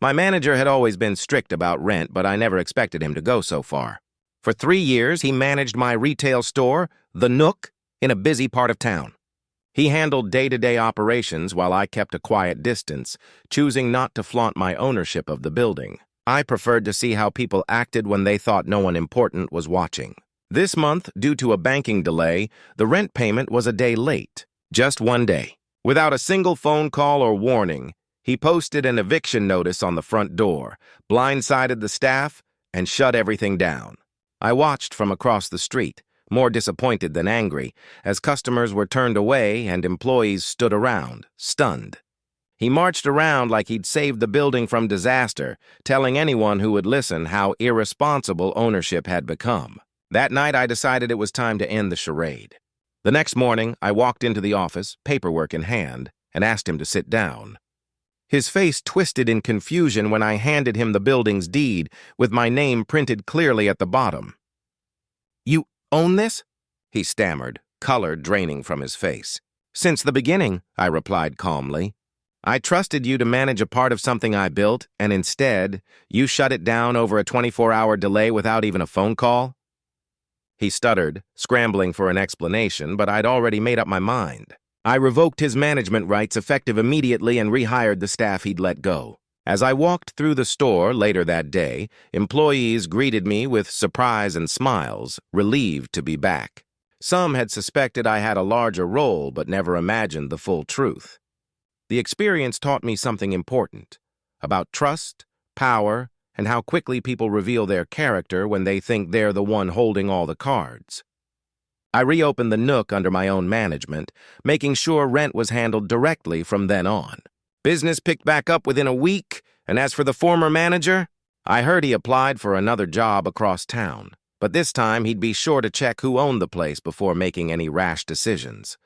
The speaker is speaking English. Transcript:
My manager had always been strict about rent, but I never expected him to go so far. For 3 years, he managed my retail store, The Nook, in a busy part of town. He handled day-to-day operations while I kept a quiet distance, choosing not to flaunt my ownership of the building. I preferred to see how people acted when they thought no one important was watching. This month, due to a banking delay, the rent payment was a day late. Just one day. Without a single phone call or warning, he posted an eviction notice on the front door, blindsided the staff, and shut everything down. I watched from across the street, more disappointed than angry, as customers were turned away and employees stood around, stunned. He marched around like he'd saved the building from disaster, telling anyone who would listen how irresponsible ownership had become. That night, I decided it was time to end the charade. The next morning, I walked into the office, paperwork in hand, and asked him to sit down. His face twisted in confusion when I handed him the building's deed, with my name printed clearly at the bottom. "You own this?" he stammered, color draining from his face. "Since the beginning," I replied calmly. "I trusted you to manage a part of something I built, and instead, you shut it down over a 24-hour delay without even a phone call?" He stuttered, scrambling for an explanation, but I'd already made up my mind. I revoked his management rights effective immediately and rehired the staff he'd let go. As I walked through the store later that day, employees greeted me with surprise and smiles, relieved to be back. Some had suspected I had a larger role, but never imagined the full truth. The experience taught me something important about trust, power, and how quickly people reveal their character when they think they're the one holding all the cards. I reopened the Nook under my own management, making sure rent was handled directly from then on. Business picked back up within a week, and as for the former manager, I heard he applied for another job across town. But this time, he'd be sure to check who owned the place before making any rash decisions.